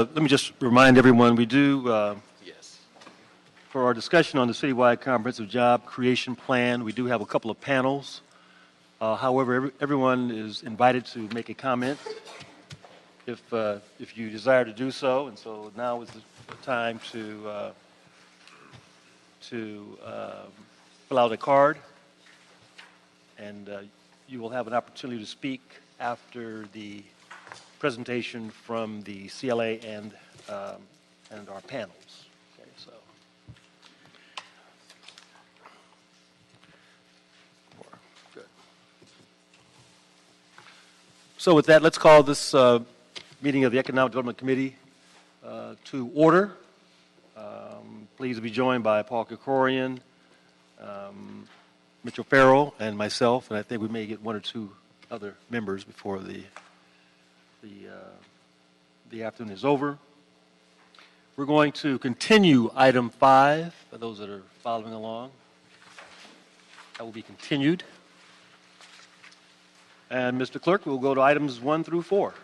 let me just remind everyone, we do, Yes. for our discussion on the citywide comprehensive job creation plan, we do have a couple of panels. However, everyone is invited to make a comment if you desire to do so. And so now is the time to fill out a card, and you will have an opportunity to speak after the presentation from the CLA and our panels. Okay, so. Good. So with that, let's call this meeting of the Economic Development Committee to order. Pleased to be joined by Paul Krikorian, Mitchell Farrell, and myself, and I think we may get one or two other members before the afternoon is over. We're going to continue item 5, for those that are following along. That will be continued. And Mr. Clerk, we'll go to items 1 through 4.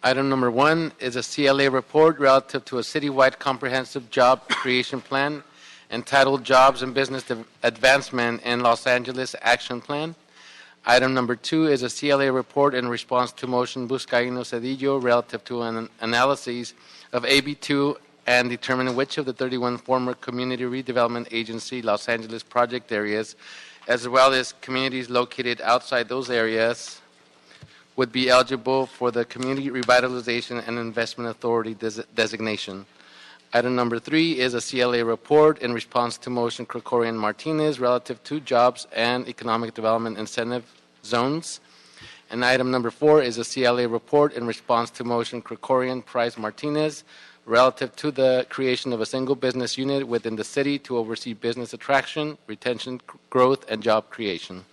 Item number 1 is a CLA report relative to a citywide comprehensive job creation plan entitled Jobs and Business Advancement in Los Angeles Action Plan. Item number 2 is a CLA report in response to motion Buscaino Cedillo relative to an analysis of AB2 and determining which of the 31 former Community Redevelopment Agency Los Angeles project areas, as well as communities located outside those areas, would be eligible for the Community Revitalization and Investment Authority designation. Item number 3 is a CLA report in response to motion Krikorian Martinez relative to jobs and economic development incentive zones. And item number 4 is a CLA report in response to motion Krikorian Price Martinez relative to the creation of a single business unit within the city to oversee business attraction, retention, growth, and job creation.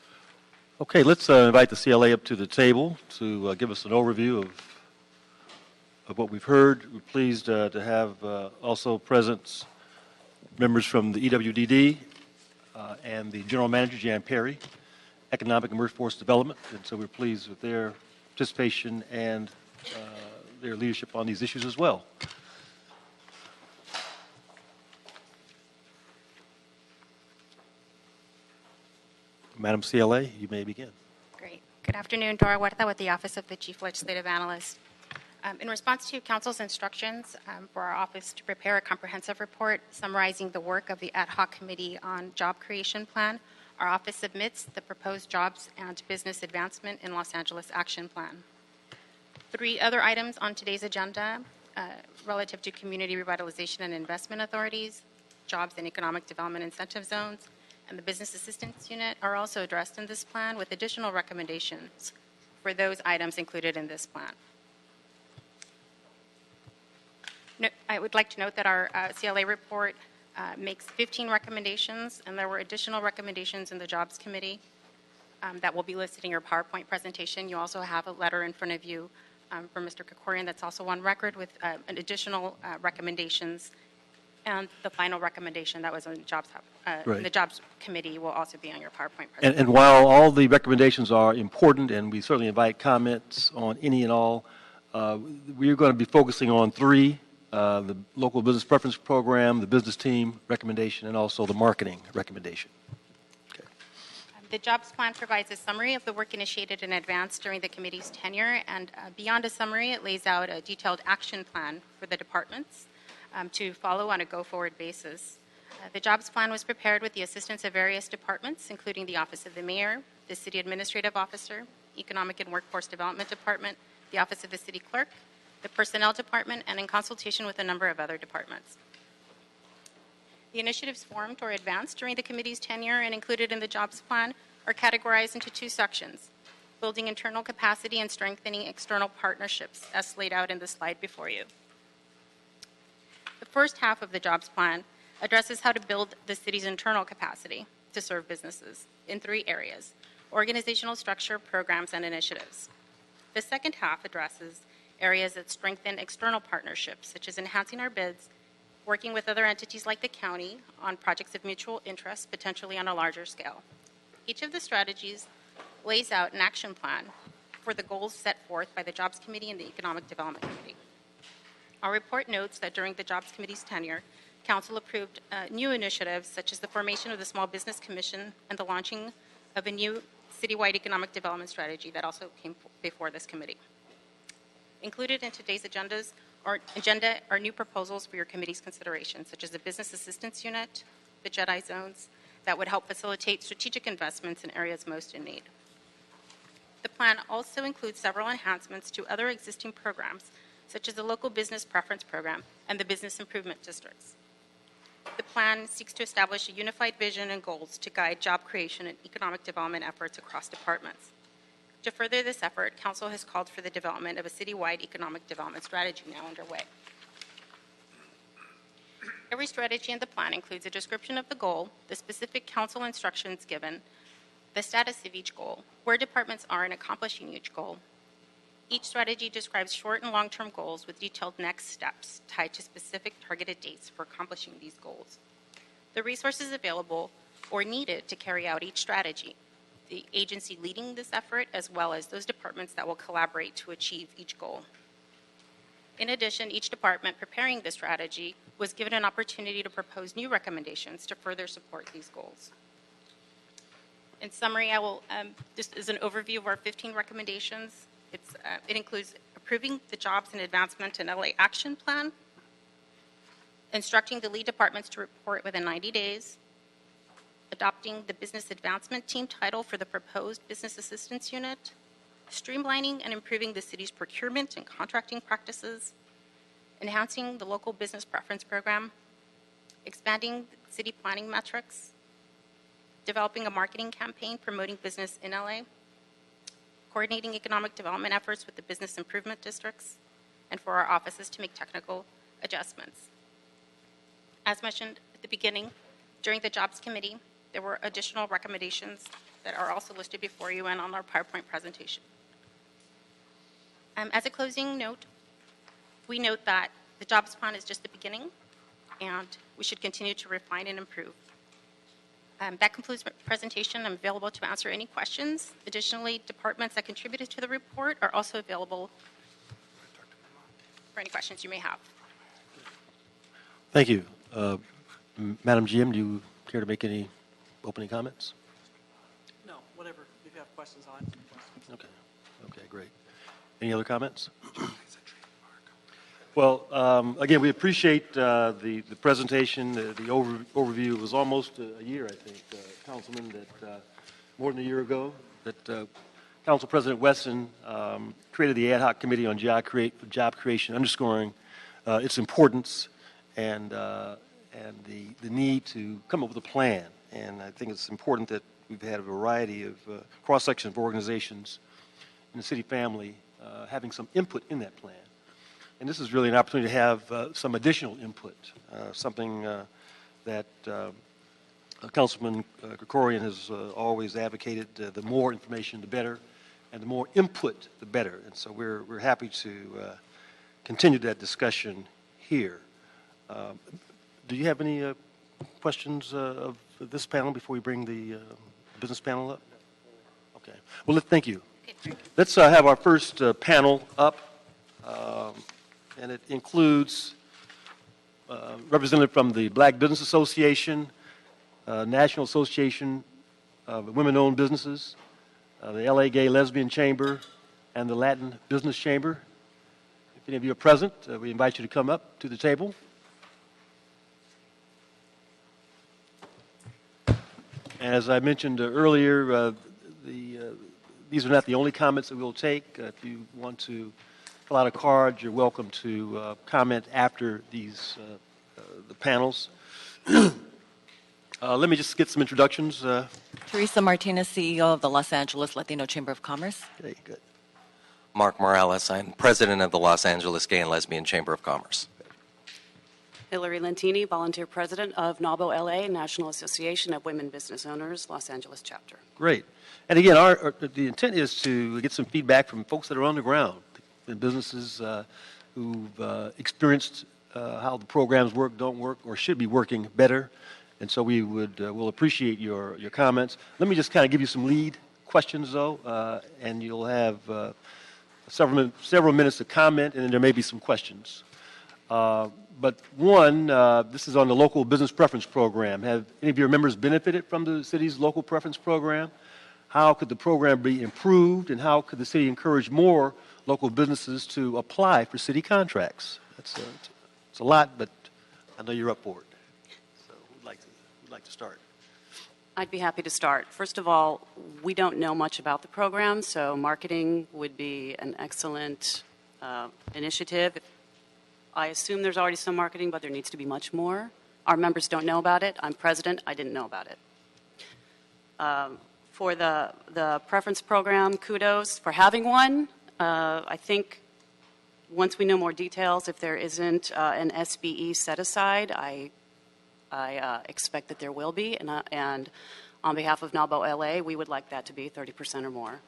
Okay, let's invite the CLA up to the table to give us an overview of what we've heard. We're pleased to have also present members from the EWDD and the General Manager, Jan Perry, Economic and Workforce Development, and so we're pleased with their participation and their leadership on these issues as well. Madam CLA, you may begin. Great. Good afternoon. Dora Huerta with the Office of the Chief Legislative Analyst. In response to Council's instructions for our office to prepare a comprehensive report summarizing the work of the Ad Hoc Committee on Job Creation Plan, our office submits the proposed Jobs and Business Advancement in Los Angeles Action Plan. 3 other items on today's agenda relative to Community Revitalization and Investment Authorities, Jobs and Economic Development Incentive Zones, and the Business Assistance Unit are also addressed in this plan with additional recommendations for those items included in this plan. I would like to note that our CLA report makes 15 recommendations, and there were additional recommendations in the Jobs Committee that will be listed in your PowerPoint presentation. You also have a letter in front of you from Mr. Krikorian that's also on record with additional recommendations. And the final recommendation that was in the Jobs Committee will also be on your PowerPoint presentation. And while all the recommendations are important, and we certainly invite comments on any and all, we're going to be focusing on 3, the Local Business Preference Program, the Business Team recommendation, and also the Marketing recommendation. Okay. The Jobs Plan provides a summary of the work initiated in advance during the committee's tenure, and beyond a summary, it lays out a detailed action plan for the departments to follow on a go-forward basis. The Jobs Plan was prepared with the assistance of various departments, including the Office of the Mayor, the City Administrative Officer, Economic and Workforce Development Department, the Office of the City Clerk, the Personnel Department, and in consultation with a number of other departments. The initiatives formed or advanced during the committee's tenure and included in the Jobs Plan are categorized into 2 sections: building internal capacity and strengthening external partnerships, as laid out in the slide before you. The first half of the Jobs Plan addresses how to build the city's internal capacity to serve businesses in 3 areas: organizational structure, programs, and initiatives. The second half addresses areas that strengthen external partnerships, such as enhancing our bids, working with other entities like the county on projects of mutual interest, potentially on a larger scale. Each of the strategies lays out an action plan for the goals set forth by the Jobs Committee and the Economic Development Committee. Our report notes that during the Jobs Committee's tenure, Council approved new initiatives such as the formation of the Small Business Commission and the launching of a new citywide economic development strategy that also came before this committee. Included in today's agenda are new proposals for your committee's consideration, such as the Business Assistance Unit, the JEDI zones, that would help facilitate strategic investments in areas most in need. The plan also includes several enhancements to other existing programs, such as the Local Business Preference Program and the Business Improvement Districts. The plan seeks to establish a unified vision and goals to guide job creation and economic development efforts across departments. To further this effort, Council has called for the development of a citywide economic development strategy now underway. Every strategy in the plan includes a description of the goal, the specific Council instructions given, the status of each goal, where departments are in accomplishing each goal. Each strategy describes short and long-term goals with detailed next steps tied to specific targeted dates for accomplishing these goals. The resources available or needed to carry out each strategy, the agency leading this effort, as well as those departments that will collaborate to achieve each goal. In addition, each department preparing the strategy was given an opportunity to propose new recommendations to further support these goals. In summary, I will, just as an overview of our 15 recommendations, it includes approving the Jobs and Advancement and LA Action Plan, instructing the lead departments to report within 90 days, adopting the Business Advancement Team title for the proposed Business Assistance Unit, streamlining and improving the city's procurement and contracting practices, enhancing the Local Business Preference Program, expanding city planning metrics, developing a marketing campaign promoting business in LA, coordinating economic development efforts with the business improvement districts, and for our offices to make technical adjustments. As mentioned at the beginning, during the Jobs Committee, there were additional recommendations that are also listed before you and on our PowerPoint presentation. As a closing note, we note that the Jobs Plan is just the beginning, and we should continue to refine and improve. That concludes my presentation. I'm available to answer any questions. Additionally, departments that contributed to the report are also available for any questions you may have. Thank you. Madam GM, do you care to make any opening comments? No, whatever. If you have questions, I'll answer questions. Okay. Okay, great. Any other comments? Well, again, we appreciate the presentation, the overview. It was almost a year, I think, Councilman, that more than a year ago, that Council President Weston created the ad hoc committee on job creation, underscoring its importance and the need to come up with a plan. And I think it's important that we've had a variety of cross-section of organizations in the city family having some input in that plan. And this is really an opportunity to have some additional input, something that Councilman Krikorian has always advocated. The more information, the better, and the more input, the better. And so we're happy to continue that discussion here. Do you have any questions of this panel before we bring the business panel up? Okay. Well, thank you. Okay. Let's have our first panel up. And it includes representative from the Black Business Association, National Association of Women-Owned Businesses, the LA Gay Lesbian Chamber, and the Latin Business Chamber. If any of you are present, we invite you to come up to the table. As I mentioned earlier, these are not the only comments that we'll take. If you want to fill out a card, you're welcome to comment after these the panels. Let me just get some introductions. Teresa Martinez, CEO of the Los Angeles Latino Chamber of Commerce. Okay, good. Mark Morales, I'm president of the Los Angeles Gay and Lesbian Chamber of Commerce. Hillary Lentini, volunteer president of NAWBO LA, National Association of Women Business Owners, Los Angeles chapter. Great. And again, the intent is to get some feedback from folks that are on the ground, in businesses who've experienced how the programs work, don't work, or should be working better. And so we'll appreciate your comments. Let me just kind of give you some lead questions, though, and you'll have several minutes to comment, and then there may be some questions. But one, this is on the local business preference program. Have any of your members benefited from the city's local preference program? How could the program be improved, and how could the city encourage more local businesses to apply for city contracts? It's a lot, but I know you're up for it. So who'd like to start? I'd be happy to start. First of all, we don't know much about the program, so marketing would be an excellent initiative. I assume there's already some marketing, but there needs to be much more. Our members don't know about it. I'm president. I didn't know about it. For the preference program, kudos for having one. I think once we know more details, if there isn't an SBE set aside, I expect that there will be. And on behalf of NAWBO LA, we would like that to be 30% or more.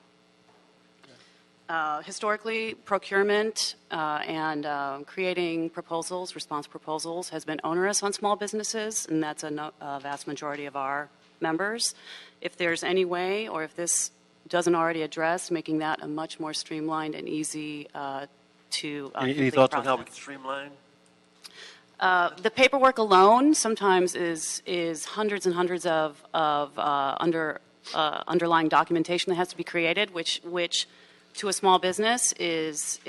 Historically, procurement and creating proposals, response proposals, has been onerous on small businesses, and that's a vast majority of our members. If there's any way, or if this doesn't already address, making that a much more streamlined and easy to Any thoughts on how we can streamline? The paperwork alone sometimes is hundreds and hundreds of underlying documentation that has to be created, which to a small business is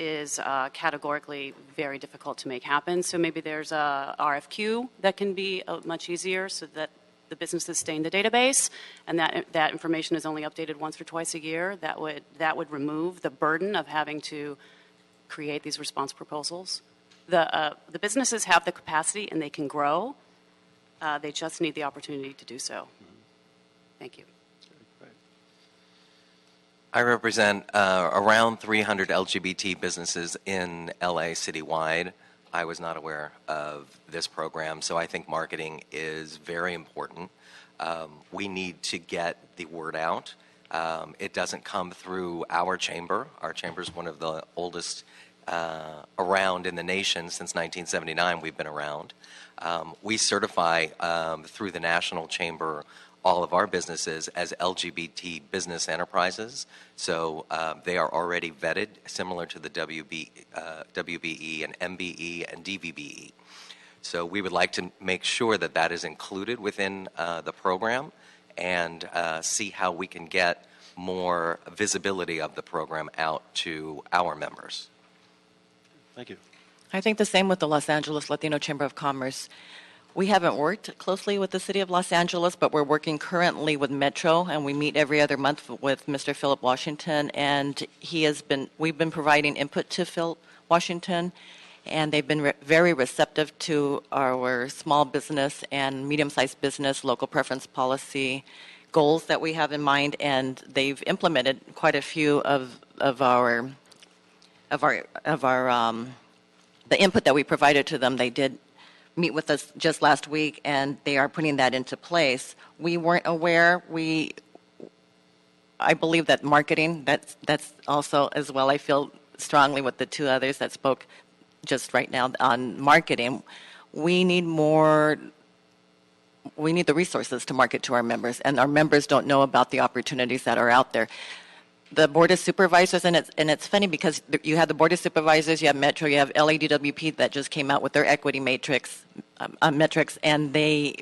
categorically very difficult to make happen. So maybe there's a RFQ that can be much easier, so that the businesses stay in the database, and that information is only updated once or twice a year. That would remove the burden of having to create these response proposals. The businesses have the capacity and they can grow. They just need the opportunity to do so. Thank you. I represent around 300 LGBT businesses in LA citywide. I was not aware of this program, so I think marketing is very important. We need to get the word out. It doesn't come through our chamber. Our chamber is one of the oldest around in the nation. Since 1979, we've been around. We certify through the National Chamber all of our businesses as LGBT business enterprises. So they are already vetted, similar to the WBE and MBE and DVBE. So we would like to make sure that that is included within the program, and see how we can get more visibility of the program out to our members. Thank you. I think the same with the Los Angeles Latino Chamber of Commerce. We haven't worked closely with the City of Los Angeles, but we're working currently with Metro, and we meet every other month with Mr. Philip Washington, and we've been providing input to Phil Washington, and they've been very receptive to our small business and medium-sized business local preference policy goals that we have in mind, and they've implemented quite a few of the input that we provided to them. They did meet with us just last week, and they are putting that into place. We weren't aware. I believe that marketing, that's also as well. I feel strongly with the two others that spoke just right now on marketing. We need the resources to market to our members, and our members don't know about the opportunities that are out there. The Board of Supervisors, and it's funny because you have the Board of Supervisors, you have Metro, you have LADWP that just came out with their equity matrix metrics, and we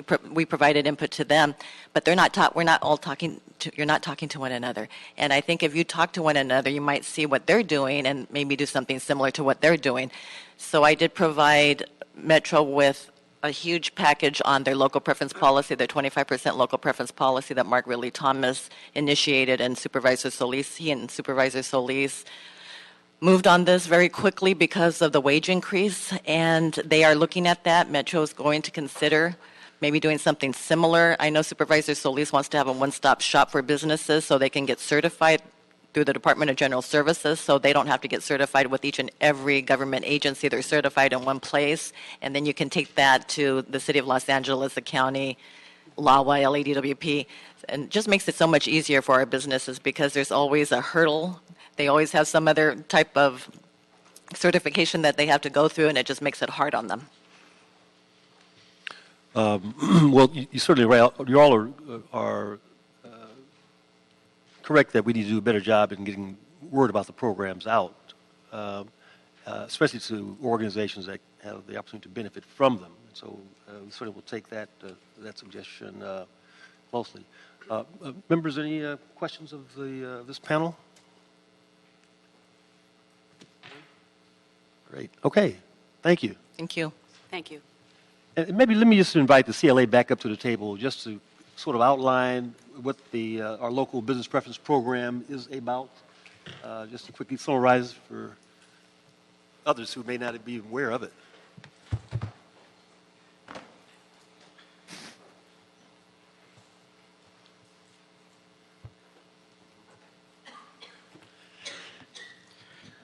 provided input to them, but you're not talking to one another. And I think if you talk to one another, you might see what they're doing and maybe do something similar to what they're doing. So I did provide Metro with a huge package on their local preference policy, their 25% local preference policy that Mark Ridley Thomas initiated, and he and Supervisor Solis moved on this very quickly because of the wage increase, and they are looking at that. Metro is going to consider maybe doing something similar. I know Supervisor Solis wants to have a one-stop shop for businesses so they can get certified through the Department of General Services, so they don't have to get certified with each and every government agency. They're certified in one place, and then you can take that to the City of Los Angeles, the county, LAWA, LADWP, and it just makes it so much easier for our businesses because there's always a hurdle. They always have some other type of certification that they have to go through, and it just makes it hard on them. Well, you certainly you all are correct that we need to do a better job in getting word about the programs out. especially to organizations that have the opportunity to benefit from them. And so we certainly will take that suggestion closely. Members, any questions of this panel? Great. Okay. Thank you. Thank you. Thank you. And maybe let me just invite the CLA back up to the table just to sort of outline what our local business preference program is about. Just to quickly summarize for others who may not be aware of it.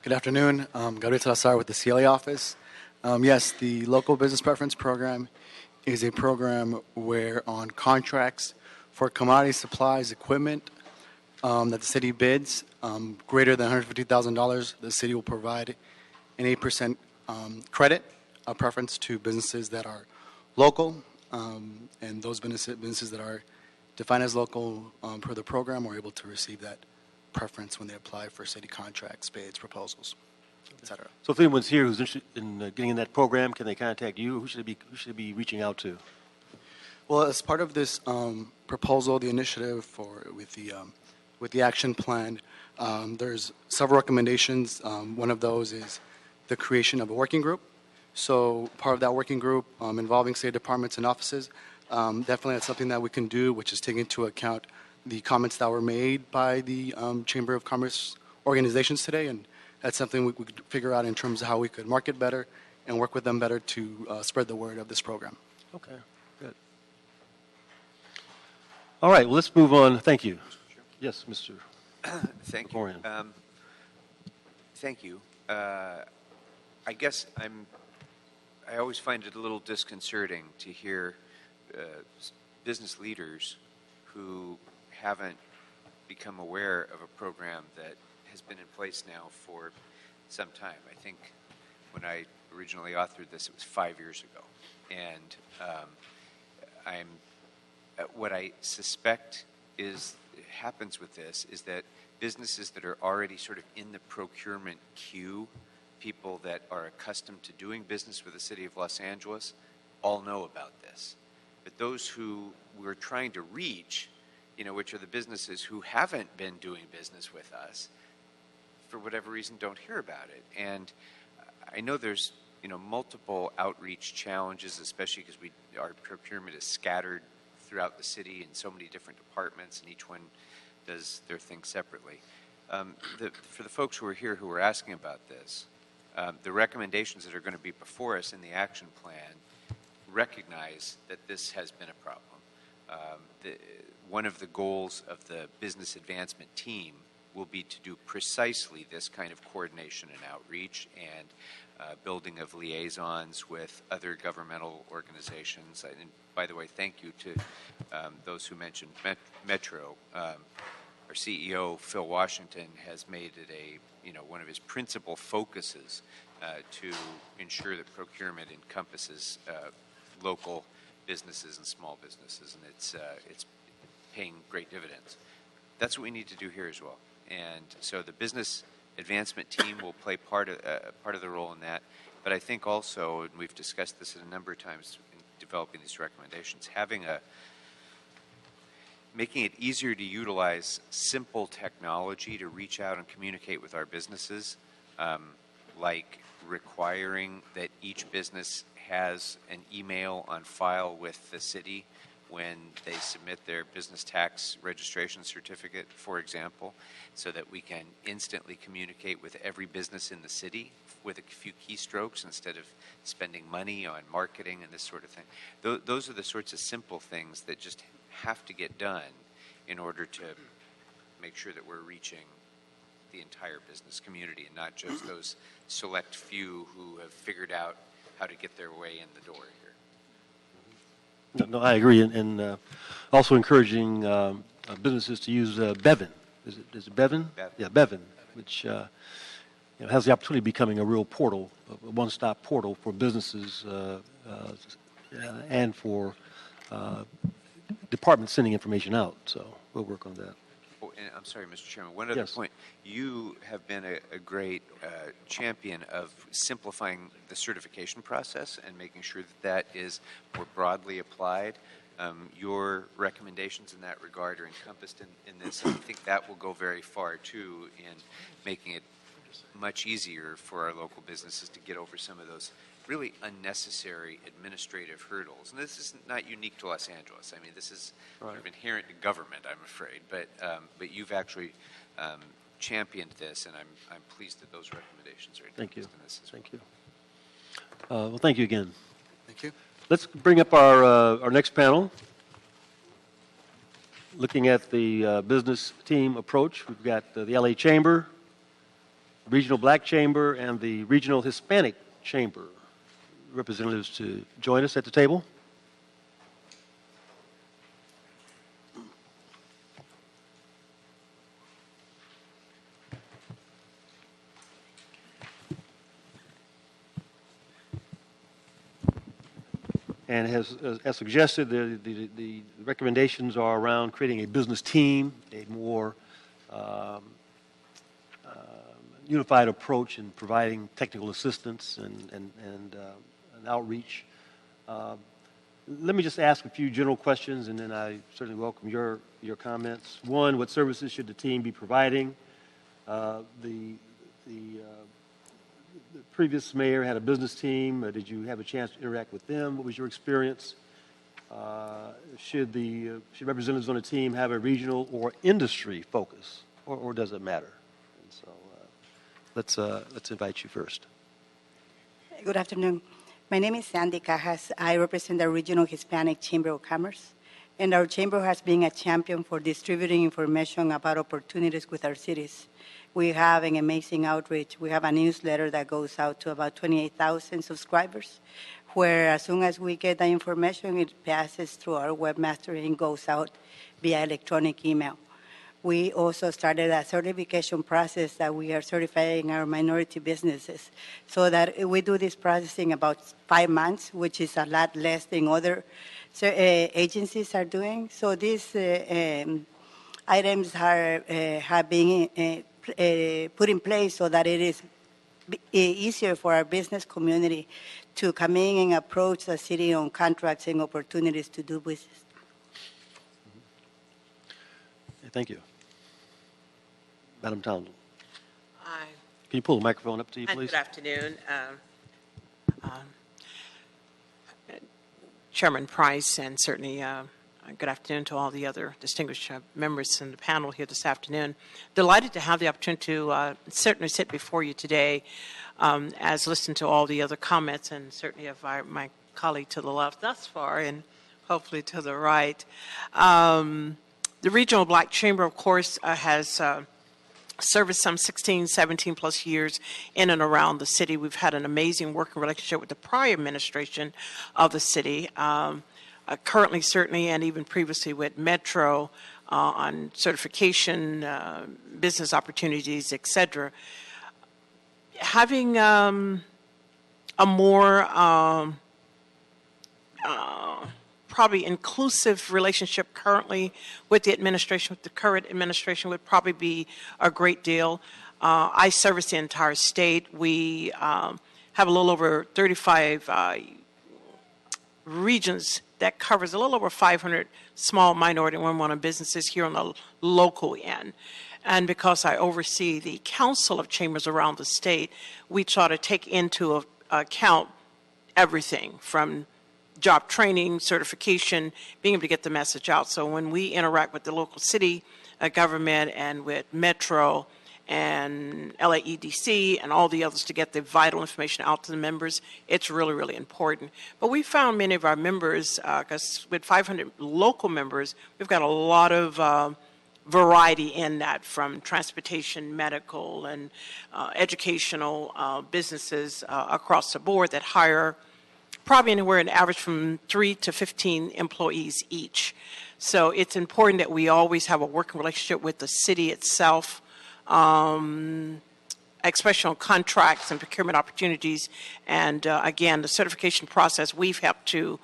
Good afternoon. Gabriel Salazar with the CLA office. Yes, the local business preference program is a program where on contracts for commodity supplies, equipment that the city bids greater than $150,000, the city will provide an 8% credit, a preference to businesses that are local, and those businesses that are defined as local per the program are able to receive that preference when they apply for city contracts, bids, proposals, et cetera. So if anyone's here who's interested in getting in that program, can they contact you? Who should they be reaching out to? Well, as part of this proposal, the initiative with the action plan, there's several recommendations. One of those is the creation of a working group. So part of that working group involving state departments and offices, definitely that's something that we can do, which is take into account the comments that were made by the Chamber of Commerce organizations today, and that's something we could figure out in terms of how we could market better and work with them better to spread the word of this program. Okay, good. All right, well, let's move on. Thank you. Yes, Mr. Thank you. Orion. Thank you. I guess I always find it a little disconcerting to hear business leaders who haven't become aware of a program that has been in place now for some time. I think when I originally authored this, it was 5 years ago. And what I suspect happens with this is that businesses that are already sort of in the procurement queue, people that are accustomed to doing business with the city of Los Angeles, all know about this. But those who we're trying to reach, which are the businesses who haven't been doing business with us, for whatever reason, don't hear about it. And I know there's, multiple outreach challenges, especially because our procurement is scattered throughout the city in so many different departments, and each one does their thing separately. For the folks who are here who are asking about this, the recommendations that are going to be before us in the action plan recognize that this has been a problem. One of the goals of the business advancement team will be to do precisely this kind of coordination and outreach and building of liaisons with other governmental organizations. And by the way, thank you to those who mentioned Metro. Our CEO, Phil Washington, has made it one of his principal focuses to ensure that procurement encompasses local businesses and small businesses, and it's paying great dividends. That's what we need to do here as well. And so the business advancement team will play part of the role in that. But I think also, and we've discussed this a number of times in developing these recommendations, making it easier to utilize simple technology to reach out and communicate with our businesses, like requiring that each business has an email on file with the city when they submit their business tax registration certificate, for example, so that we can instantly communicate with every business in the city with a few keystrokes instead of spending money on marketing and this sort of thing. Those are the sorts of simple things that just have to get done in order to make sure that we're reaching the entire business community and not just those select few who have figured out how to get their way in the door here. No, I agree, and also encouraging businesses to use Bevin. Is it Bevin? Bevin. Yeah, Bevin, which has the opportunity of becoming a real portal, a one-stop portal for businesses and for departments sending information out. So we'll work on that. and I'm sorry, Mr. Chairman, one other Yes. point. You have been a great champion of simplifying the certification process and making sure that that is more broadly applied. Your recommendations in that regard are encompassed in this. I think that will go very far, too, in making it much easier for our local businesses to get over some of those really unnecessary administrative hurdles. And this is not unique to Los Angeles. I mean, this is sort of inherent to government, I'm afraid. But you've actually championed this, and I'm pleased that those recommendations are Thank you. encompassed in this as well. Thank you. Well, thank you again. Thank you. Let's bring up our next panel. Looking at the business team approach, we've got the LA Chamber, Regional Black Chamber, and the Regional Hispanic Chamber representatives to join us at the table. And as suggested, the recommendations are around creating a business team, a more unified approach in providing technical assistance and outreach. Let me just ask a few general questions, and then I certainly welcome your comments. One, what services should the team be providing? The previous mayor had a business team. Did you have a chance to interact with them? What was your experience? Should representatives on the team have a regional or industry focus, or does it matter? And so let's invite you first. Good afternoon. My name is Sandy Cajas. I represent the Regional Hispanic Chamber of Commerce, and our chamber has been a champion for distributing information about opportunities with our cities. We have an amazing outreach. We have a newsletter that goes out to about 28,000 subscribers, where as soon as we get the information, it passes through our webmaster and goes out via electronic email. We also started a certification process that we are certifying our minority businesses, so that we do this process in about 5 months, which is a lot less than other agencies are doing. So these items have been put in place so that it is easier for our business community to come in and approach the city on contracts and opportunities to do business. Thank you. Madam Townsend. Hi. Can you pull the microphone up to you, And please? good afternoon. Chairman Price, and certainly good afternoon to all the other distinguished members in the panel here this afternoon. Delighted to have the opportunity to certainly sit before you today as listen to all the other comments, and certainly of my colleague to the left thus far, and hopefully to the right. The Regional Black Chamber, of course, has serviced some 16, 17 plus years in and around the city. We've had an amazing working relationship with the prior administration of the city, currently certainly, and even previously with Metro on certification, business opportunities, et cetera. Having a more probably inclusive relationship currently with the administration, with the current administration, would probably be a great deal. I service the entire state. We have a little over 35 regions that covers a little over 500 small minority and women-owned businesses here on the local end. And because I oversee the Council of Chambers around the state, we try to take into account everything from job training, certification, being able to get the message out. So when we interact with the local city government and with Metro and LAEDC and all the others to get the vital information out to the members, it's really, really important. But we found many of our members, because with 500 local members, we've got a lot of variety in that, from transportation, medical, and educational businesses across the board that hire probably anywhere in average from 3 to 15 employees each. So it's important that we always have a working relationship with the city itself, especially on contracts and procurement opportunities. And again, the certification process, we've helped to,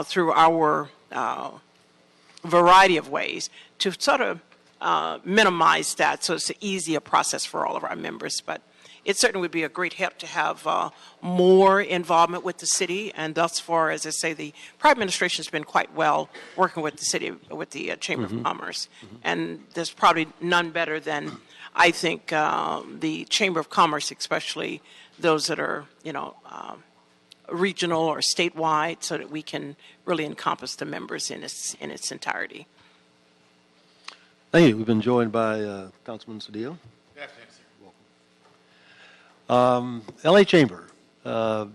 through our variety of ways, to sort of minimize that so it's an easier process for all of our members. But it certainly would be a great help to have more involvement with the city. And thus far, as I say, the prior administration has been quite well working with the city, with the Chamber of Commerce. And there's probably none better than, I think, the Chamber of Commerce, especially those that are, regional or statewide, so that we can really encompass the members in its entirety. Thank you. We've been joined by Councilman Cedillo. Good afternoon, sir. LA Chamber,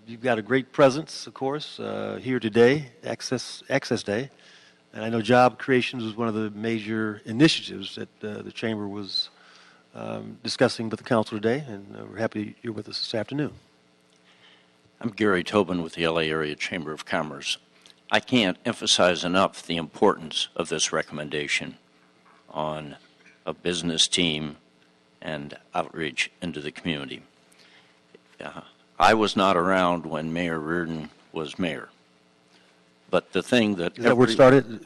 you've got a great presence, of course, here today, Access Day. And I know job creation was one of the major initiatives that the Chamber was discussing with the council today, and we're happy you're with us this afternoon. I'm Gary Tobin with the LA Area Chamber of Commerce. I can't emphasize enough the importance of this recommendation on a business team and outreach into the community. I was not around when Mayor Reardon was mayor. But the thing that... Is that where it started?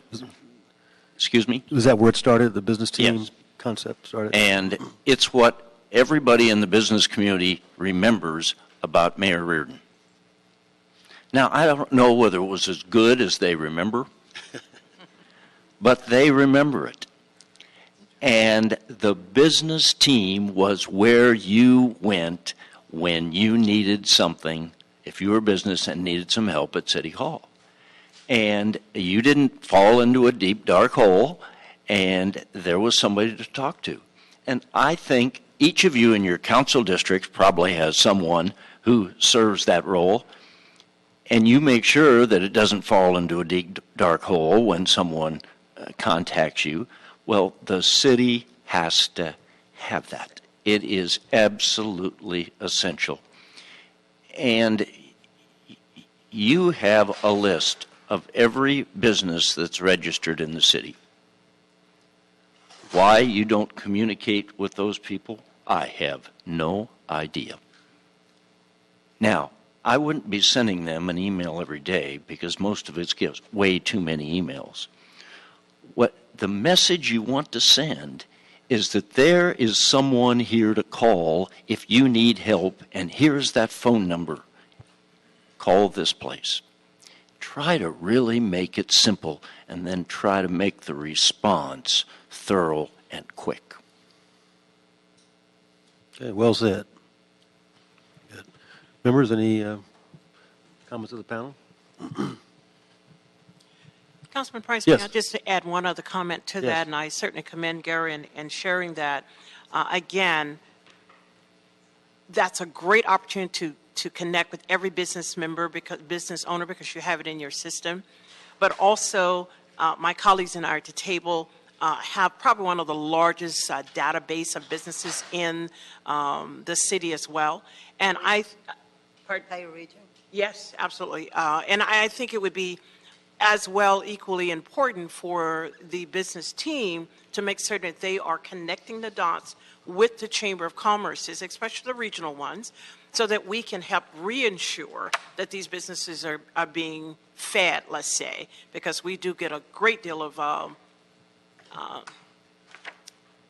Excuse me? Was that where it started, the business team Yes. concept started? And it's what everybody in the business community remembers about Mayor Reardon. Now, I don't know whether it was as good as they remember, but they remember it. And the business team was where you went when you needed something, if you were a business and needed some help at City Hall. And you didn't fall into a deep, dark hole, and there was somebody to talk to. And I think each of you in your council districts probably has someone who serves that role, and you make sure that it doesn't fall into a deep, dark hole when someone contacts you. Well, the city has to have that. It is absolutely essential. And you have a list of every business that's registered in the city. Why you don't communicate with those people, I have no idea. Now, I wouldn't be sending them an email every day because most of it gives way too many emails. What the message you want to send is that there is someone here to call if you need help, and here's that phone number. Call this place. Try to really make it simple, and then try to make the response thorough and quick. Okay, well said. Good. Members, any comments of the panel? Councilman Price, Yes. may I just add one other comment to Yes. that, and I certainly commend Gary in sharing that. Again, that's a great opportunity to connect with every business member, business owner, because you have it in your system. But also, my colleagues and I at the table have probably one of the largest database of businesses in the city as well. And Entire region. Yes, absolutely. And I think it would be as well equally important for the business team to make certain that they are connecting the dots with the Chamber of Commerce, especially the regional ones, so that we can help reinsure that these businesses are being fed, let's say, because we do get a great deal of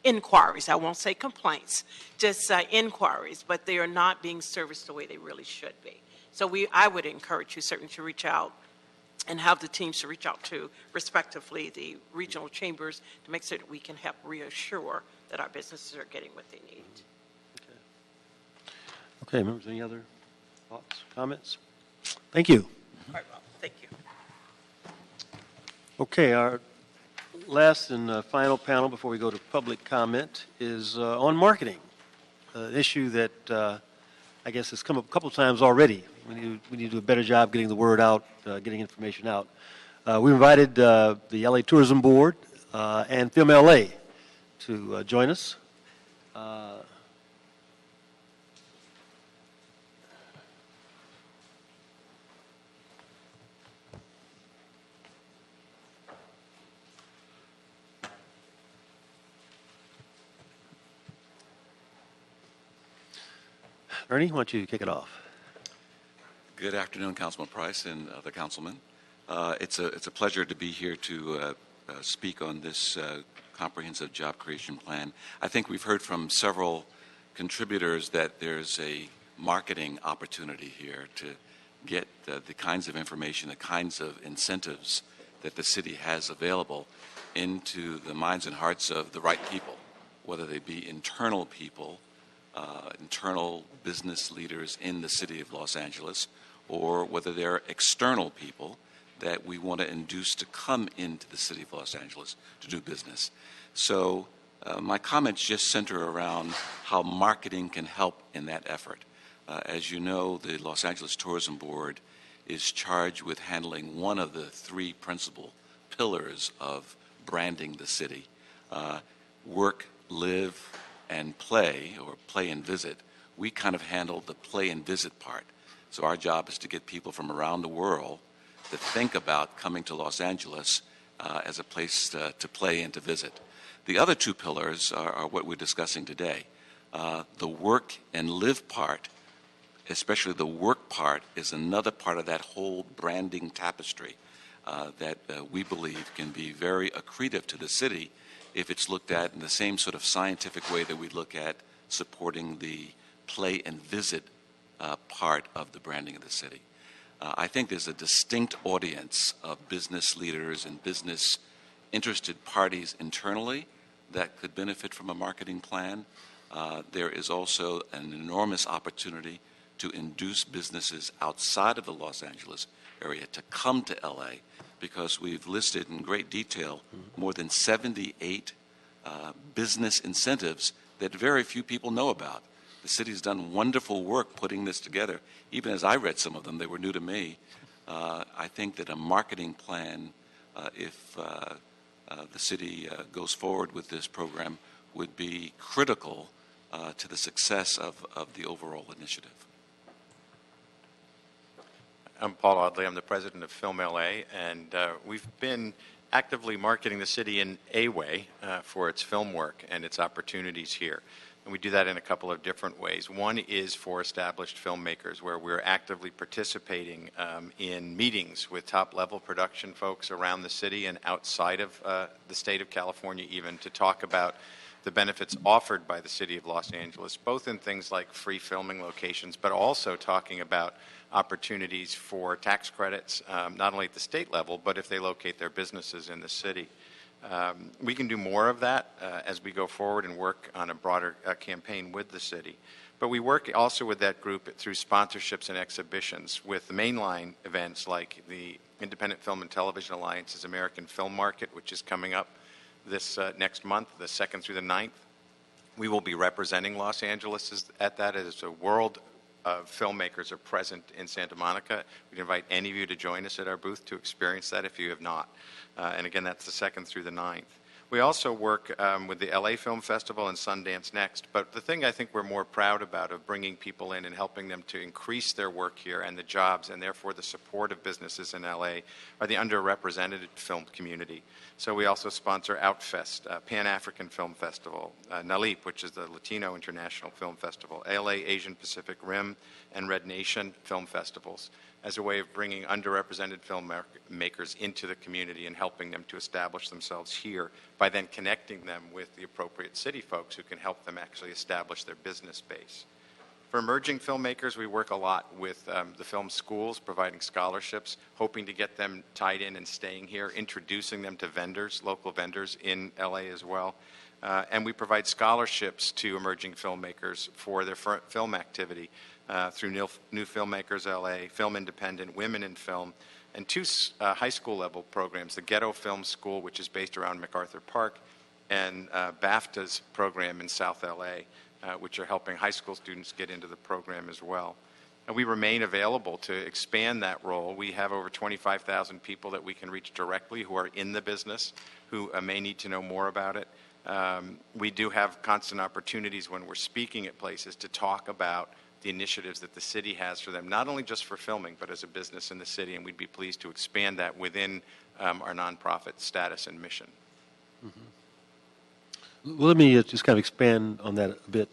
inquiries. I won't say complaints, just inquiries, but they are not being serviced the way they really should be. So I would encourage you certainly to reach out and have the teams to reach out to, respectively, the regional chambers to make sure that we can help reassure that our businesses are getting what they need. Okay, members, any other thoughts, comments? Thank you. All right, well, thank you. Okay, our last and final panel before we go to public comment is on marketing, an issue that I guess has come up a couple of times already. We need to do a better job getting the word out, getting information out. We invited the LA Tourism Board and Film LA to join us. Ernie, why don't you kick it off? Good afternoon, Councilman Price and other councilmen. It's a pleasure to be here to speak on this comprehensive job creation plan. I think we've heard from several contributors that there's a marketing opportunity here to get the kinds of information, the kinds of incentives that the city has available into the minds and hearts of the right people, whether they be internal people, internal business leaders in the city of Los Angeles, or whether they're external people that we want to induce to come into the city of Los Angeles to do business. So my comments just center around how marketing can help in that effort. As you know, the Los Angeles Tourism Board is charged with handling one of the three principal pillars of branding the city: work, live, and play, or play and visit. We kind of handle the play and visit part. So our job is to get people from around the world to think about coming to Los Angeles as a place to play and to visit. The other two pillars are what we're discussing today. The work and live part, especially the work part, is another part of that whole branding tapestry that we believe can be very accretive to the city if it's looked at in the same sort of scientific way that we look at supporting the play and visit part of the branding of the city. I think there's a distinct audience of business leaders and business interested parties internally that could benefit from a marketing plan. There is also an enormous opportunity to induce businesses outside of the Los Angeles area to come to LA, because we've listed in great detail more than 78 business incentives that very few people know about. The city's done wonderful work putting this together. Even as I read some of them, they were new to me. I think that a marketing plan, if the city goes forward with this program, would be critical to the success of the overall initiative. I'm Paul Audley. I'm the president of Film LA, and we've been actively marketing the city in a way for its film work and its opportunities here. And we do that in a couple of different ways. One is for established filmmakers, where we're actively participating in meetings with top-level production folks around the city and outside of the state of California even, to talk about the benefits offered by the city of Los Angeles, both in things like free filming locations, but also talking about opportunities for tax credits, not only at the state level, but if they locate their businesses in the city. We can do more of that as we go forward and work on a broader campaign with the city. But we work also with that group through sponsorships and exhibitions with the mainline events like the Independent Film and Television Alliance's American Film Market, which is coming up this next month, the 2nd through the 9th. We will be representing Los Angeles at that as a world of filmmakers are present in Santa Monica. We'd invite any of you to join us at our booth to experience that if you have not. And again, that's the 2nd through the 9th. We also work with the LA Film Festival and Sundance Next. But the thing I think we're more proud about of bringing people in and helping them to increase their work here and the jobs and therefore the support of businesses in LA are the underrepresented film community. So we also sponsor Outfest, Pan-African Film Festival, NALIP, which is the Latino International Film Festival, LA Asian Pacific Rim, and Red Nation Film Festivals, as a way of bringing underrepresented filmmakers into the community and helping them to establish themselves here by then connecting them with the appropriate city folks who can help them actually establish their business base. For emerging filmmakers, we work a lot with the film schools, providing scholarships, hoping to get them tied in and staying here, introducing them to vendors, local vendors in LA as well. And we provide scholarships to emerging filmmakers for their film activity through New Filmmakers LA, Film Independent, Women in Film, and 2 high school level programs, the Ghetto Film School, which is based around MacArthur Park, and BAFTA's program in South LA, which are helping high school students get into the program as well. And we remain available to expand that role. We have over 25,000 people that we can reach directly who are in the business, who may need to know more about it. We do have constant opportunities when we're speaking at places to talk about the initiatives that the city has for them, not only just for filming, but as a business in the city, and we'd be pleased to expand that within our nonprofit status and mission. Mm-hmm. Well, let me just kind of expand on that a bit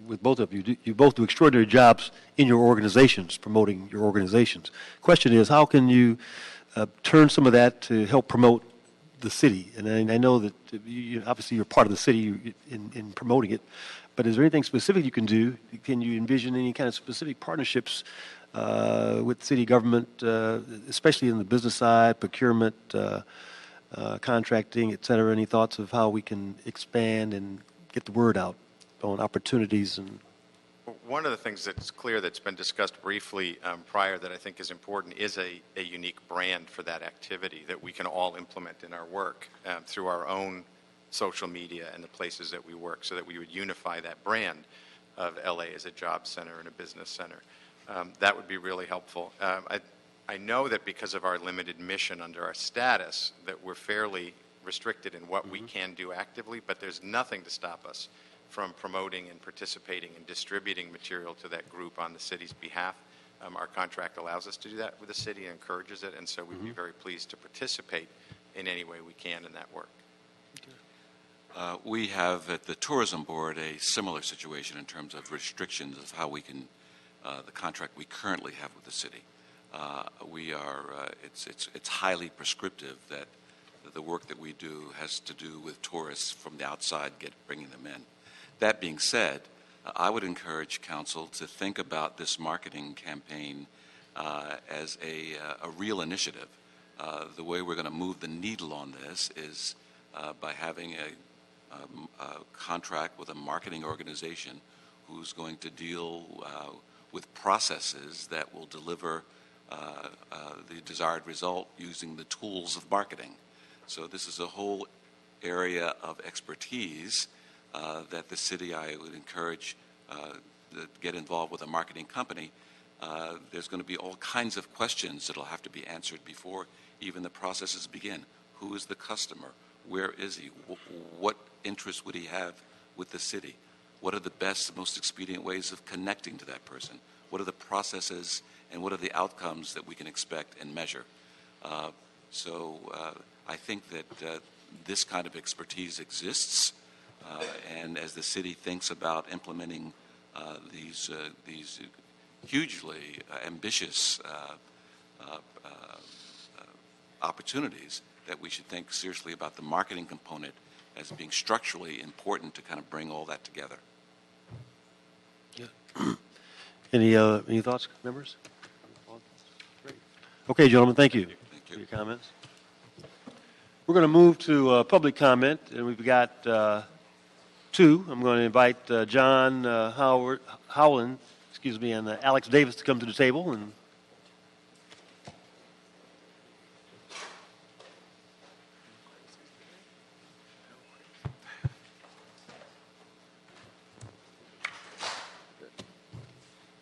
with both of you. You both do extraordinary jobs in your organizations, promoting your organizations. Question is, how can you turn some of that to help promote the city? And I know that obviously you're part of the city in promoting it, but is there anything specific you can do? Can you envision any kind of specific partnerships with city government, especially in the business side, procurement, contracting, et cetera? Any thoughts of how we can expand and get the word out on opportunities? And one of the things that's clear that's been discussed briefly prior that I think is important is a unique brand for that activity that we can all implement in our work through our own social media and the places that we work, so that we would unify that brand of LA as a job center and a business center. That would be really helpful. I know that because of our limited mission under our status that we're fairly restricted in what we can do actively, but there's nothing to stop us from promoting and participating and distributing material to that group on the city's behalf. Our contract allows us to do that with the city and encourages it, and so we'd be very pleased to participate in any way we can in that work. We have at the Tourism Board a similar situation in terms of restrictions of how we can, the contract we currently have with the city. It's highly prescriptive that the work that we do has to do with tourists from the outside, bringing them in. That being said, I would encourage council to think about this marketing campaign as a real initiative. The way we're going to move the needle on this is by having a contract with a marketing organization who's going to deal with processes that will deliver the desired result using the tools of marketing. So this is a whole area of expertise that the city, I would encourage to get involved with a marketing company. There's going to be all kinds of questions that will have to be answered before even the processes begin. Who is the customer? Where is he? What interest would he have with the city? What are the best, most expedient ways of connecting to that person? What are the processes and what are the outcomes that we can expect and measure? So I think that this kind of expertise exists, and as the city thinks about implementing these hugely ambitious opportunities, that we should think seriously about the marketing component as being structurally important to kind of bring all that together. Yeah. Any thoughts, members? Okay, gentlemen, thank you for your comments. We're going to move to public comment, and we've got two. I'm going to invite John Howland, and Alex Davis to come to the table. And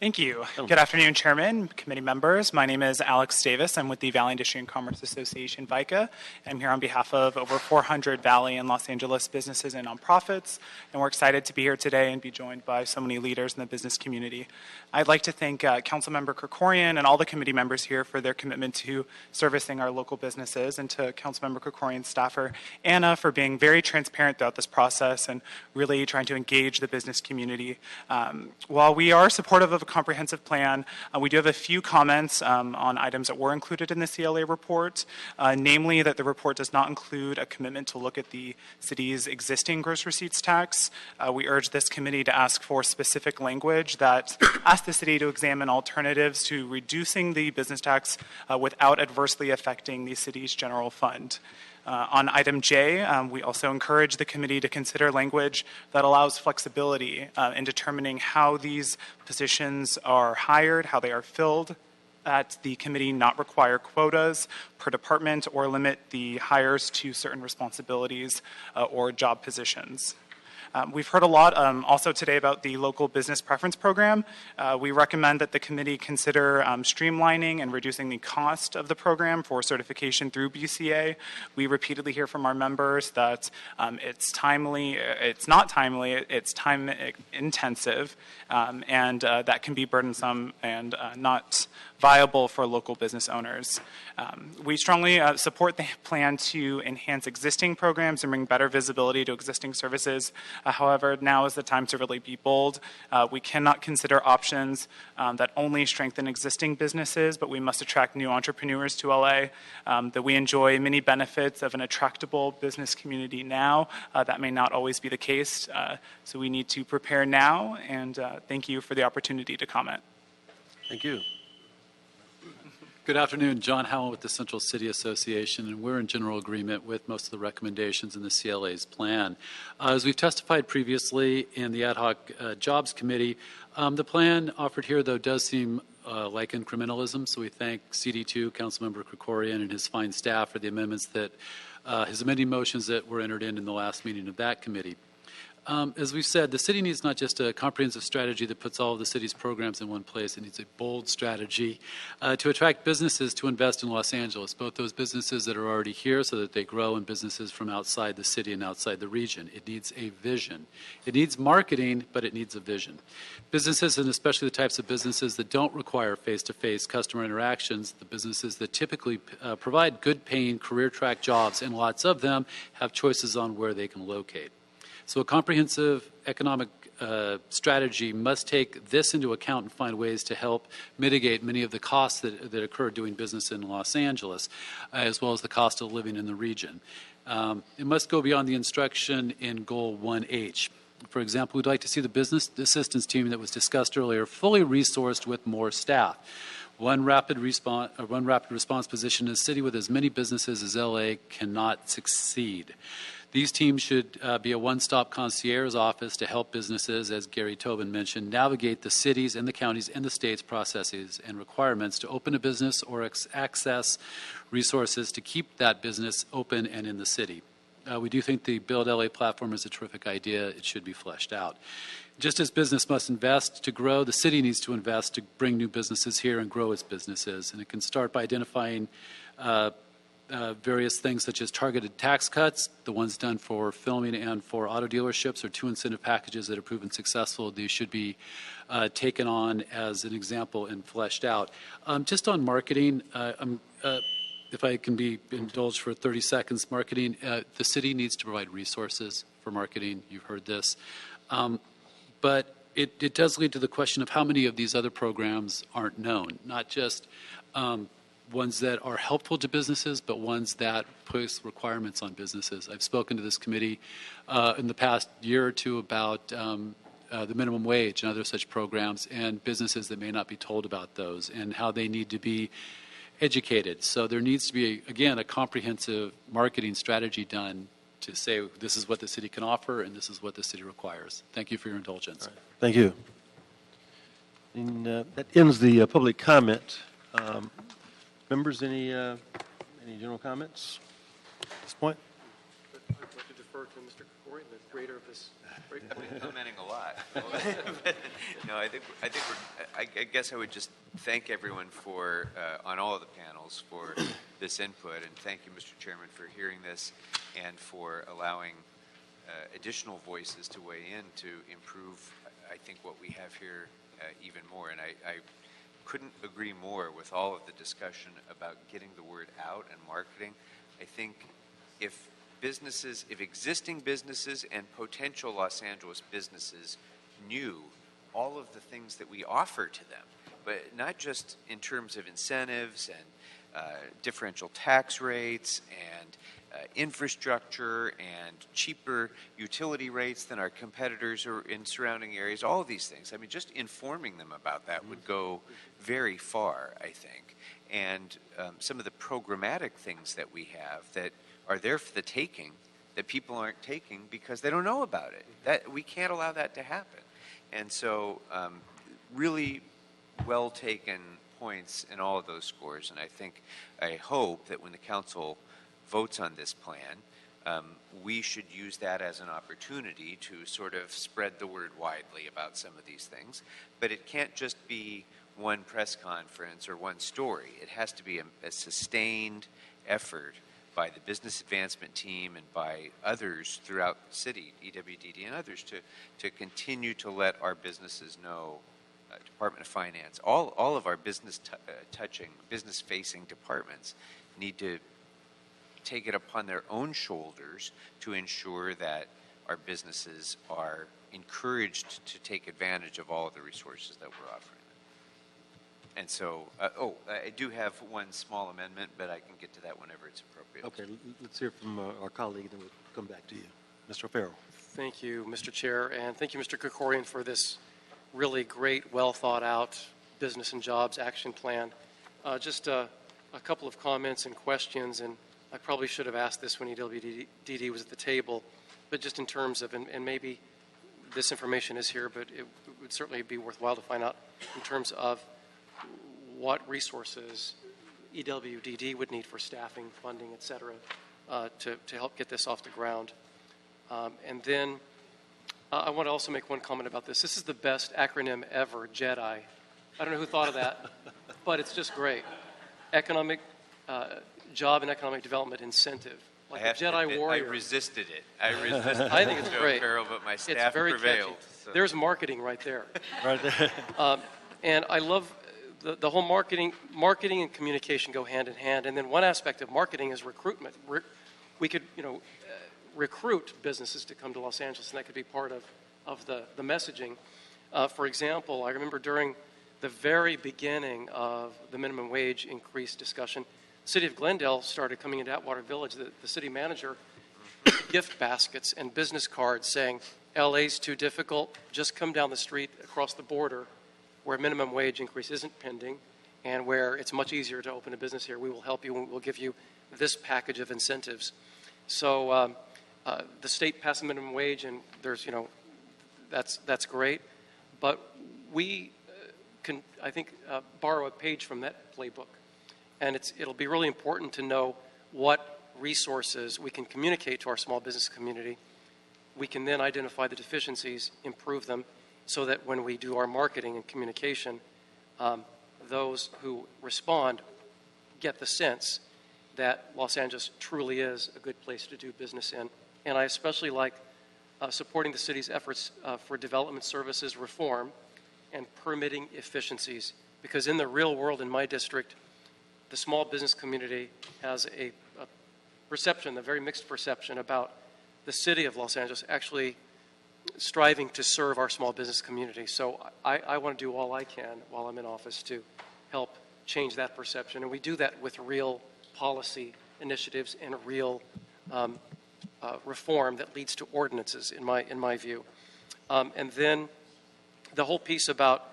Thank you. Good afternoon, Chairman, committee members. My name is Alex Davis. I'm with the Valley Industry and Commerce Association, VICA. I'm here on behalf of over 400 Valley and Los Angeles businesses and nonprofits, and we're excited to be here today and be joined by so many leaders in the business community. I'd like to thank Councilmember Krikorian and all the committee members here for their commitment to servicing our local businesses, and to Councilmember Krikorian's staffer, Anna, for being very transparent throughout this process and really trying to engage the business community. While we are supportive of a comprehensive plan, we do have a few comments on items that were included in the CLA report, namely that the report does not include a commitment to look at the city's existing gross receipts tax. We urge this committee to ask for specific language that asks the city to examine alternatives to reducing the business tax without adversely affecting the city's general fund. On item J, we also encourage the committee to consider language that allows flexibility in determining how these positions are hired, how they are filled, that the committee not require quotas per department or limit the hires to certain responsibilities or job positions. We've heard a lot also today about the local business preference program. We recommend that the committee consider streamlining and reducing the cost of the program for certification through BCA. We repeatedly hear from our members that it's not timely, it's time intensive, and that can be burdensome and not viable for local business owners. We strongly support the plan to enhance existing programs and bring better visibility to existing services. However, now is the time to really be bold. We cannot consider options that only strengthen existing businesses, but we must attract new entrepreneurs to LA, that we enjoy many benefits of an attractable business community now. That may not always be the case, so we need to prepare now, and thank you for the opportunity to comment. Thank you. Good afternoon, John Howell with the Central City Association, and we're in general agreement with most of the recommendations in the CLA's plan. As we've testified previously in the Ad hoc Jobs Committee, the plan offered here, though, does seem like incrementalism, so we thank CD2, Councilmember Krikorian, and his fine staff for the amendments that, his amending motions that were entered in the last meeting of that committee. As we've said, the city needs not just a comprehensive strategy that puts all of the city's programs in one place. It needs a bold strategy to attract businesses to invest in Los Angeles, both those businesses that are already here so that they grow and businesses from outside the city and outside the region. It needs a vision. It needs marketing, but it needs a vision. Businesses, and especially the types of businesses that don't require face-to-face customer interactions, the businesses that typically provide good-paying career track jobs, and lots of them, have choices on where they can locate. So a comprehensive economic strategy must take this into account and find ways to help mitigate many of the costs that occur doing business in Los Angeles, as well as the cost of living in the region. It must go beyond the instruction in Goal 1H. For example, we'd like to see the business assistance team that was discussed earlier fully resourced with more staff. One rapid response position in a city with as many businesses as LA cannot succeed. These teams should be a one-stop concierge office to help businesses, as Gary Tobin mentioned, navigate the cities and the counties and the state's processes and requirements to open a business or access resources to keep that business open and in the city. We do think the Build LA platform is a terrific idea. It should be fleshed out. Just as business must invest to grow, the city needs to invest to bring new businesses here and grow its businesses. And it can start by identifying various things such as targeted tax cuts. The ones done for filming and for auto dealerships are two incentive packages that have proven successful. These should be taken on as an example and fleshed out. Just on marketing, if I can be indulged for 30 seconds, marketing, the city needs to provide resources for marketing. You've heard this. But it does lead to the question of how many of these other programs aren't known, not just ones that are helpful to businesses, but ones that place requirements on businesses. I've spoken to this committee in the past year or two about the minimum wage and other such programs, and businesses that may not be told about those and how they need to be educated. So there needs to be, again, a comprehensive marketing strategy done to say this is what the city can offer and this is what the city requires. Thank you for your indulgence. Right. Thank you. And that ends the public comment. Members, any general comments at this point? I'd like to defer to Mr. Krikorian, the creator of this. I've been commenting a lot. No, I guess I would just thank everyone for, on all of the panels, for this input, and thank you, Mr. Chairman, for hearing this and for allowing additional voices to weigh in to improve, I think, what we have here even more. And I couldn't agree more with all of the discussion about getting the word out and marketing. I think if existing businesses and potential Los Angeles businesses knew all of the things that we offer to them, but not just in terms of incentives and differential tax rates and infrastructure and cheaper utility rates than our competitors or in surrounding areas, all of these things. I mean, just informing them about that would go very far, I think. And some of the programmatic things that we have that are there for the taking, that people aren't taking because they don't know about it. That we can't allow that to happen. And so really well taken points in all of those scores. And I hope that when the council votes on this plan, we should use that as an opportunity to sort of spread the word widely about some of these things. But it can't just be one press conference or one story. It has to be a sustained effort by the business advancement team and by others throughout the city, EWDD and others, to continue to let our businesses know Department of Finance, all of our business-facing departments need to take it upon their own shoulders to ensure that our businesses are encouraged to take advantage of all of the resources that we're offering them. And so, I do have one small amendment, but I can get to that whenever it's appropriate. Okay, let's hear from our colleague, and then we'll come back to you. Mr. O'Farrell. Thank you, Mr. Chair, and thank you, Mr. Krikorian, for this really great, well-thought-out business and jobs action plan. Just a couple of comments and questions, and I probably should have asked this when EWDD was at the table, but just in terms of, and maybe this information is here, but it would certainly be worthwhile to find out in terms of what resources EWDD would need for staffing, funding, et cetera, to help get this off the ground. And then I want to also make one comment about this. This is the best acronym ever, JEDI. I don't know who thought of that, but it's just great. Economic, Job and Economic Development Incentive. Like a Jedi warrior. I resisted it. I think it's great. Farrell, but my staff it's very prevailed. So. There's marketing right there. Right there. And I love the whole marketing and communication go hand in hand. And then one aspect of marketing is recruitment. We could, recruit businesses to come to Los Angeles, and that could be part of the messaging. For example, I remember during the very beginning of the minimum wage increase discussion, the city of Glendale started coming into Atwater Village. The city manager gift baskets and business cards saying, LA's too difficult, just come down the street across the border where minimum wage increase isn't pending and where it's much easier to open a business here. We will help you and we'll give you this package of incentives. So the state passed the minimum wage, and there's, that's great. But we can, I think, borrow a page from that playbook. And it'll be really important to know what resources we can communicate to our small business community. We can then identify the deficiencies, improve them, so that when we do our marketing and communication, those who respond get the sense that Los Angeles truly is a good place to do business in. And I especially like supporting the city's efforts for development services reform and permitting efficiencies, because in the real world in my district, the small business community has a perception, a very mixed perception about the city of Los Angeles actually striving to serve our small business community. So I want to do all I can while I'm in office to help change that perception. And we do that with real policy initiatives and real reform that leads to ordinances, in my view. And then the whole piece about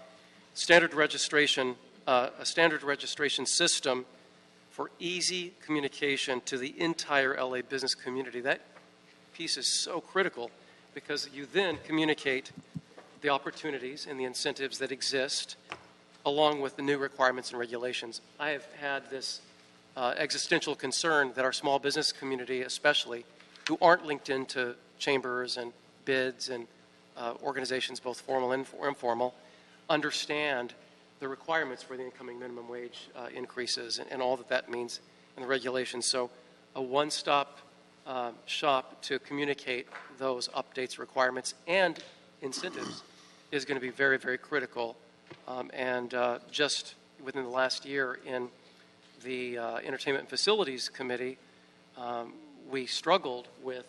standard registration, a standard registration system for easy communication to the entire LA business community. That piece is so critical because you then communicate the opportunities and the incentives that exist along with the new requirements and regulations. I have had this existential concern that our small business community especially, who aren't linked into chambers and bids and organizations, both formal and informal, understand the requirements for the incoming minimum wage increases and all that means in the regulations. So a one-stop shop to communicate those updates, requirements, and incentives is going to be very, very critical. And just within the last year in the Entertainment and Facilities Committee, we struggled with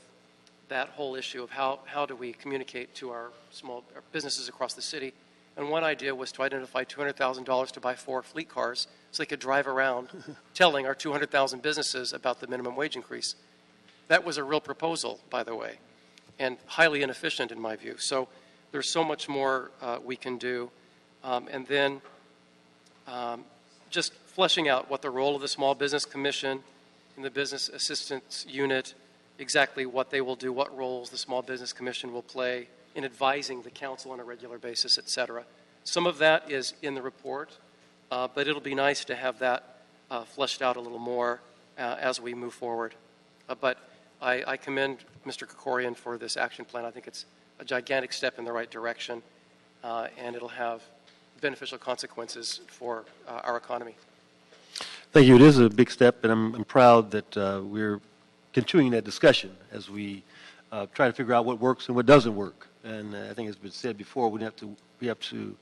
that whole issue of how do we communicate to our small businesses across the city. And one idea was to identify $200,000 to buy 4 fleet cars so they could drive around telling our 200,000 businesses about the minimum wage increase. That was a real proposal, by the way, and highly inefficient in my view. So there's so much more we can do. And then just fleshing out what the role of the Small Business Commission and the Business Assistance Unit, exactly what they will do, what roles the Small Business Commission will play in advising the council on a regular basis, et cetera. Some of that is in the report, but it'll be nice to have that fleshed out a little more as we move forward. But I commend Mr. Krikorian for this action plan. I think it's a gigantic step in the right direction, and it'll have beneficial consequences for our economy. Thank you. It is a big step, and I'm proud that we're continuing that discussion as we try to figure out what works and what doesn't work. And I think it's been said before, we have to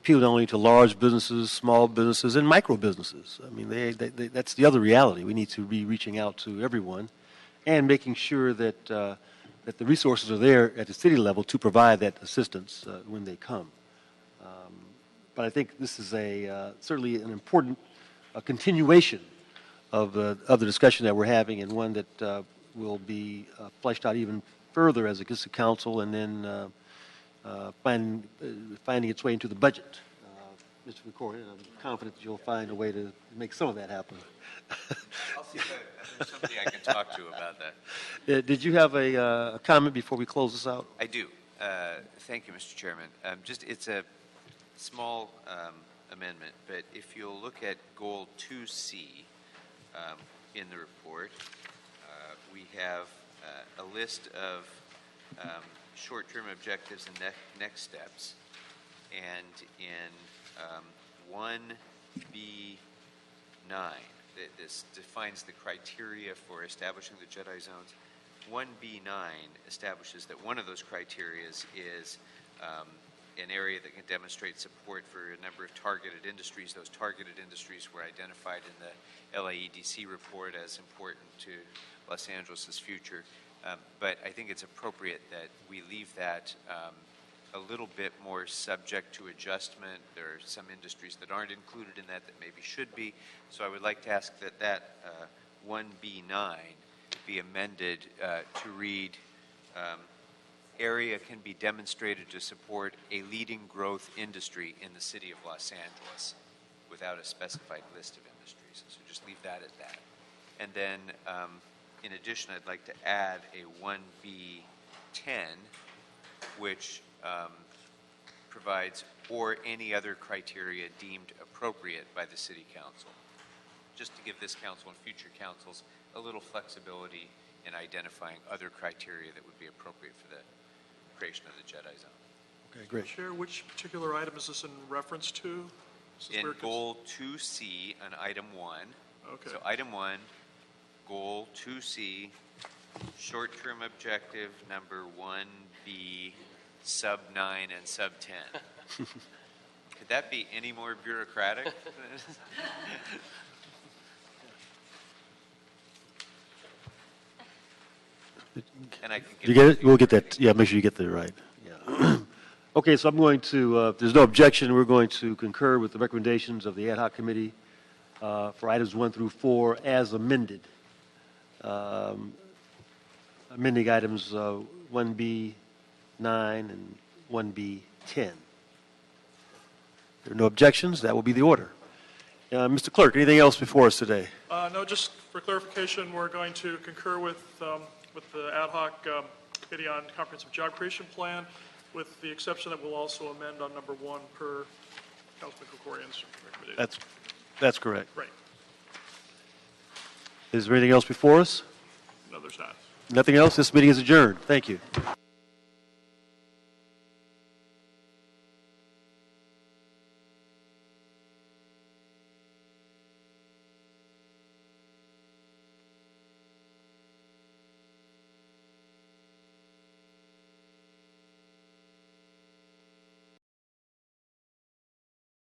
appeal not only to large businesses, small businesses, and micro businesses. I mean, that's the other reality. We need to be reaching out to everyone and making sure that, that the resources are there at the city level to provide that assistance when they come. But I think this is certainly an important continuation of the discussion that we're having, and one that will be fleshed out even further as it gets to council, and then finding its way into the budget. Mr. McCoy, I'm confident that you'll find a way to make some of that happen. I'll see if there's somebody I can talk to about that. Did you have a comment before we close this out? I do. Thank you, Mr. Chairman. It's a small amendment, but if you'll look at goal 2C in the report, we have a list of short-term objectives and next steps, and in 1B9, this defines the criteria for establishing the Jedi zones. 1B9 establishes that one of those criteria is an area that can demonstrate support for a number of targeted industries. Those targeted industries were identified in the LAEDC report as important to Los Angeles' future. But I think it's appropriate that we leave that a little bit more subject to adjustment. There are some industries that aren't included in that maybe should be. So I would like to ask that 1B9 be amended to read, area can be demonstrated to support a leading growth industry in the city of Los Angeles, without a specified list of industries. So just leave that at that. And then, in addition, I'd like to add a 1B10, which provides or any other criteria deemed appropriate by the City Council, just to give this council and future councils a little flexibility in identifying other criteria that would be appropriate for the creation of the Jedi Zone. Okay, great. Chair, which particular item is this in reference to? In goal 2C on item 1. Okay. So item 1, goal 2C, short-term objective number 1B, sub 9 and sub 10. Could that be any more bureaucratic? And I can You get it? We'll get that. Yeah, make sure you get that right. Yeah. Okay, so I'm going to, if there's no objection, we're going to concur with the recommendations of the ad hoc committee for items 1 through 4 as amended. Amending items 1B9 and 1B10. There are no objections. That will be the order. Mr. Clerk, anything else before us today? No, just for clarification, we're going to concur with the ad hoc committee on comprehensive job creation plan, with the exception that we'll also amend on number 1 per Councilman Krikorian's recommendation. That's correct. Right. Is there anything else before us? No, there's not. Nothing else? This meeting is adjourned. Thank you.